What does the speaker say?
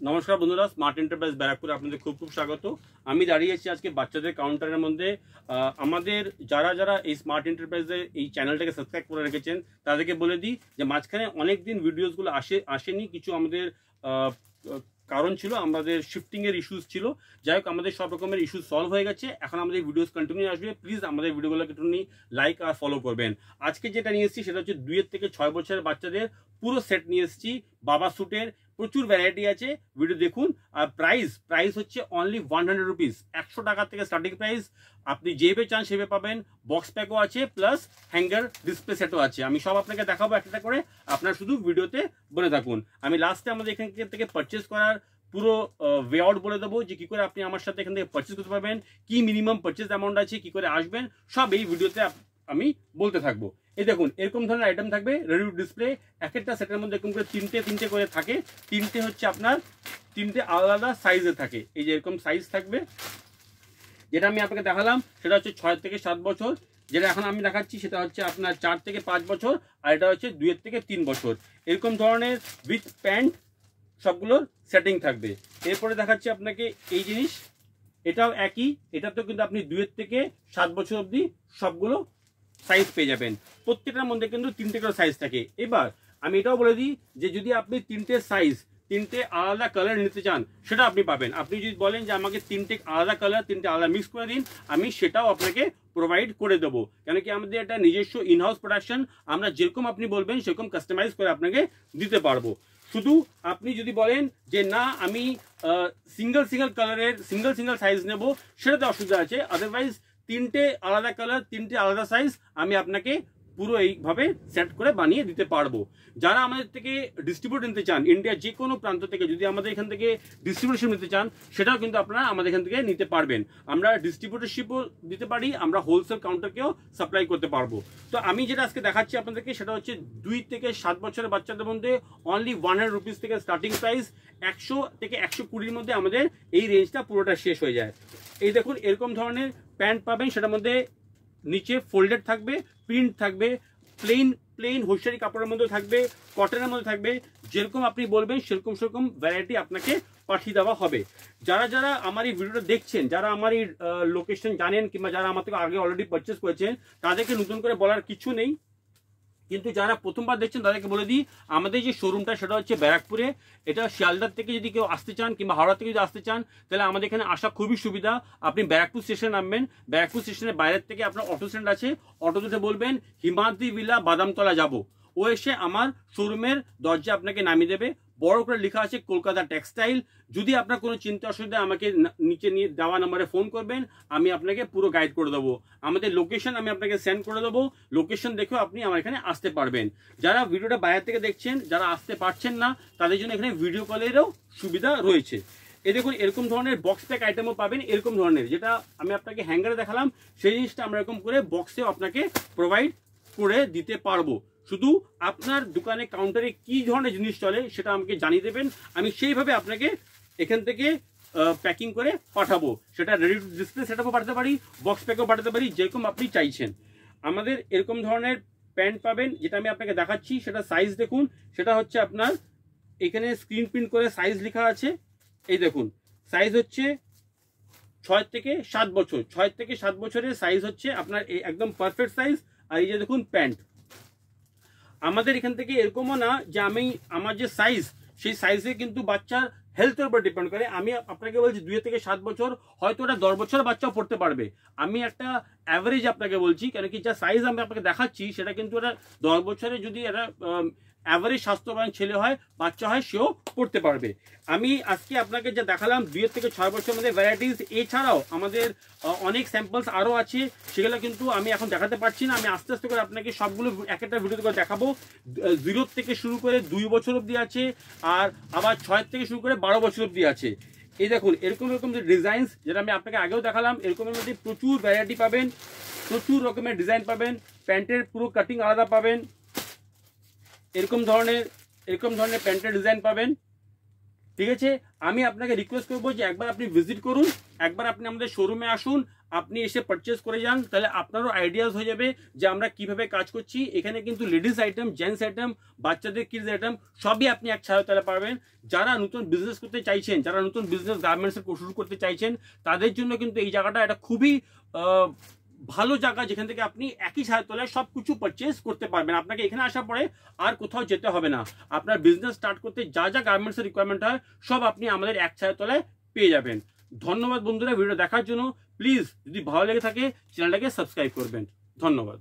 নমস্কার বন্ধুরা, smart enterprise ব্যারাকপুরে আপনাদের খুব খুব স্বাগত। আমি দাঁড়িয়ে আছি আজকে বাচ্চাদের কাউন্টারের মধ্যে। আমাদের যারা যারা এই স্মার্ট এন্টারপ্রাইজের এই চ্যানেলটাকে সাবস্ক্রাইব করে রেখেছেন তাদেরকে বলে দিই যে মাঝখানে অনেক দিন ভিডিওসগুলো আসেনি, কিছু আমাদের কারণ ছিল, আমাদের শিফটিংয়ের ইস্যুস ছিল। যাই হোক, আমাদের সব রকমের ইস্যু সলভ হয়ে গেছে। এখন আমাদের ভিডিওস কন্টিনিউ আসবে। প্লিজ আমাদের ভিডিওগুলোকে একটু লাইক আর ফলো করবেন। আজকে যেটা নিয়ে এসেছি সেটা হচ্ছে 2 থেকে 6 বছরের বাচ্চাদের পুরো সেট নিয়ে এসেছি। বাবা স্যুটের প্রচুর ভ্যারাইটি আছে, ভিডিও দেখুন। আর প্রাইস হচ্ছে অনলি 100 রুপিস, 100 টাকা থেকে স্টার্টিং প্রাইস। আপনি যেভাবে চান সেভাবে পাবেন। বক্স প্যাকও আছে, প্লাস হ্যাঙ্গার ডিসপ্লে সেটও আছে। আমি সব আপনাকে দেখাবো একটা করে, আপনার শুধু ভিডিওতে বলে থাকুন। আমি লাস্টে আমাদের এখান থেকে পারচেস করার পুরো ওয়ে আউট বলে দেবো যে কি করে আপনি আমার সাথে এখান থেকে পারচেস করতে পারবেন, কি মিনিমাম পারচেস অ্যামাউন্ট আছে, কি করে আসবেন, সব এই ভিডিওতে আমি বলতে থাকবো। এই দেখুন, এরকম ধরনের আইটেম থাকবে রেডি টু ডিসপ্লে। এক একটা সেটের মধ্যে এরকম করে তিনটে করে থাকে। তিনটে হচ্ছে আপনার তিনটে আলাদা সাইজে থাকে। এই যে এরকম সাইজ থাকবে। যেটা আমি আপনাকে দেখালাম সেটা হচ্ছে 6 থেকে 7 বছর। যেটা এখন আমি দেখাচ্ছি সেটা হচ্ছে আপনার 4 থেকে 5 বছর। আর এটা হচ্ছে 2 থেকে 3 বছর। এরকম ধরনের উইথ প্যান্ট সবগুলোর সেটিং থাকবে। এরপরে দেখাচ্ছি আপনাকে এই জিনিস, এটাও একই। এটাতেও কিন্তু আপনি 2 থেকে 7 বছর অবধি সবগুলো সাইজ পেয়ে যাবেন। প্রত্যেকটার মধ্যে কিন্তু 3টে করে সাইজ থাকে। এবার আমি এটাও বলে দিই যে যদি আপনি 3টে সাইজ, 3টে আলাদা কালার নিতে চান, সেটা আপনি পাবেন। আপনি যদি বলেন যে আমাকে 3টে আলাদা কালার, 3টে আলাদা মিক্স করে দিন, আমি সেটাও আপনাকে প্রোভাইড করে দেবো। কেন কি আমাদের এটা নিজস্ব ইনহাউস প্রোডাকশন। আমরা যেরকম আপনি বলবেন সেরকম কাস্টমাইজ করে আপনাকে দিতে পারবো। শুধু আপনি যদি বলেন যে না আমি সিঙ্গেল কালারের সিঙ্গেল সাইজ নেব, সেটাতে অসুবিধা আছে। আদারওয়াইজ 3টে আলাদা কালার, 3টে আলাদা সাইজ আমি আপনাকে পুরো এইভাবে সেট করে বানিয়ে দিতে পারবো। যারা আমাদের থেকে ডিস্ট্রিবিউট নিতে চান, ইন্ডিয়ার যে কোনো প্রান্ত থেকে যদি আমাদের এখান থেকে ডিস্ট্রিবিউশন নিতে চান, সেটাও কিন্তু আপনারা আমাদের এখান থেকে নিতে পারবেন। আমরা ডিস্ট্রিবিউটরশিপও দিতে পারি, আমরা হোলসেল কাউন্টারকেও সাপ্লাই করতে পারবো। তো আমি যেটা আজকে দেখাচ্ছি আপনাদেরকে সেটা হচ্ছে 2 থেকে 7 বছরের বাচ্চাদের মধ্যে অনলি 100 রুপিস থেকে স্টার্টিং প্রাইস। 100 থেকে 120-র মধ্যে আমাদের এই রেঞ্জটা পুরোটা শেষ হয়ে যায়। এই দেখুন, এরকম ধরনের প্যান্ট পাবেন, সেটার মধ্যে নিচে ফোল্ডেড থাকবে, প্রিন্ট থাকবে, প্লেন হোস্টারি কাপড়ের মধ্যে থাকবে, কটনের মধ্যে থাকবে। যেরকম আপনি বলবেন সেরকম ভ্যারাইটি আপনাকে পাঠিয়ে দেওয়া হবে। যারা যারা আমার এই ভিডিওটা দেখছেন, যারা আমার এই লোকেশন জানেন, কিংবা যারা আমার থেকে আগে অলরেডি পারচেস করেছেন, তাদেরকে নতুন করে বলার কিছু নেই। কিন্তু যারা প্রথমবার দেখছেন তাদেরকে বলে দিই, আমাদের যে শোরুমটা সেটা হচ্ছে ব্যারাকপুরে। এটা শিয়ালদার থেকে যদি কেউ আসতে চান, কিংবা হাওড়া থেকে যদি আসতে চান, তাহলে আমাদের এখানে আসা খুবই সুবিধা। আপনি ব্যারাকপুর স্টেশনে নামবেন, ব্যারাকপুর স্টেশনের বাইরের থেকে আপনার অটো স্ট্যান্ড আছে, অটোতে বলবেন হিমাদ্রি ভিলা বাদামতলা যাব, ও এসে আমার শোরুমের দরজা আপনাকে নামিয়ে দেবে। বড় করে লেখা আছে কলকাতা টেক্সটাইল। যদি আপনার কোনো চিন্তা অসুবিধা, আমাকে নিচে নিয়ে দেওয়া নাম্বারে ফোন করবেন, আমি আপনাকে পুরো গাইড করে দেবো। আমাদের লোকেশন আমি আপনাকে সেন্ড করে দেবো, লোকেশন দেখেও আপনি আমার এখানে আসতে পারবেন। যারা ভিডিওটা বাইরে থেকে দেখছেন, যারা আসতে পারছেন না, তাদের জন্য এখানে ভিডিও কলেরও সুবিধা রয়েছে। এই দেখুন, এরকম ধরনের বক্স প্যাক আইটেমও পাবেন। এরকম ধরনের যেটা আমি আপনাকে হ্যাঙ্গারে দেখালাম, সেই জিনিসটা আমরা এরকম করে বক্সেও আপনাকে প্রোভাইড করে দিতে পারবো। শুধু আপনার দোকানে কাউন্টারে কি ধরনের জিনিস চলে সেটা আমাকে জানিয়ে দেবেন, আমি সেইভাবে আপনাকে এখান থেকে প্যাকিং করে পাঠাবো। সেটা রেডি টু ডিসপ্লে সেটআপও পাঠাতে পারি, বক্স প্যাকও পাঠাতে পারি, যেরকম আপনি চাইছেন। আমাদের এরকম ধরনের প্যান্ট পাবেন, যেটা আমি আপনাকে দেখাচ্ছি সেটা সাইজ দেখুন। সেটা হচ্ছে আপনার এখানে স্ক্রিন প্রিন্ট করে সাইজ লেখা আছে। এই দেখুন, সাইজ হচ্ছে 6 থেকে 7 বছর। 6 থেকে 7 বছরের সাইজ হচ্ছে আপনার এই একদম পারফেক্ট সাইজ। আর এই যে দেখুন প্যান্ট, আমাদের এখান থেকে এরকমও না যে আমার যে সাইজ, সেই সাইজে কিন্তু বাচ্চার হেলথের উপর ডিপেন্ড করে। আমি আপনাকে বলছি 2 থেকে 7 বছর, হয়তো ওটা 10 বছর বাচ্চাও পড়তে পারবে। আমি একটা অ্যাভারেজ আপনাকে বলছি, কেন কি যা সাইজ আমি আপনাকে দেখাচ্ছি সেটা কিন্তু এটা 10 বছরে যদি এটা অ্যাভারেজ স্বাস্থ্যবান ছেলে হয়, বাচ্চা হয়, সেও পড়তে পারবে। আমি আজকে আপনাকে যা দেখালাম 2 থেকে 6 বছরের মধ্যে ভ্যারাইটিস, এছাড়াও আমাদের অনেক স্যাম্পলস আরও আছে, সেগুলো কিন্তু আমি এখন দেখাতে পারছি না। আমি আস্তে আস্তে করে আপনাকে সবগুলো এক একটা ভিডিওতে করে দেখাবো। 0 থেকে শুরু করে 2 বছর অবধি আছে, আর আবার 6 থেকে শুরু করে 12 বছর অবধি আছে। এই দেখুন, এরকম যে ডিজাইনস, যেটা আমি আপনাকে আগেও দেখালাম, এরকমের মধ্যে প্রচুর ভ্যারাইটি পাবেন, প্রচুর রকমের ডিজাইন পাবেন। প্যান্টের পুরো কাটিং আলাদা পাবেন। এরকম ধরনের প্যান্টের ডিজাইন পাবেন। ঠিক আছে, আমি আপনাকে রিকোয়েস্ট করবো যে একবার আপনি ভিজিট করুন, একবার আপনি আমাদের শোরুমে আসুন, আপনি এসে পারচেস করে যান, তাহলে আপনারও আইডিয়াস হয়ে যাবে যে আমরা কিভাবে কাজ করছি। এখানে কিন্তু লেডিস আইটেম, জেন্টস আইটেম, বাচ্চাদের কিডস আইটেম সবই আপনি এক ছায়াতলে পাবেন। যারা নতুন বিজনেস করতে চাইছেন, যারা নতুন বিজনেস গার্মেন্টসের শুরু করতে চাইছেন, তাদের জন্য কিন্তু এই জায়গাটা এটা খুবই ভালো জায়গা, যেখান থেকে আপনি একই ছায়াতলায় সব কিছু পারচেস করতে পারবেন। আপনাকে এখানে আসার পরে আর কোথাও যেতে হবে না। আপনার বিজনেস স্টার্ট করতে যা যা গার্মেন্টসের রিকোয়ারমেন্ট হয় সব আপনি আমাদের এক ছায়াতলায় পেয়ে যাবেন। ধন্যবাদ বন্ধুরা ভিডিও দেখার জন্য। প্লিজ যদি ভালো লেগে থাকে চ্যানেলটাকে সাবস্ক্রাইব করবেন। ধন্যবাদ।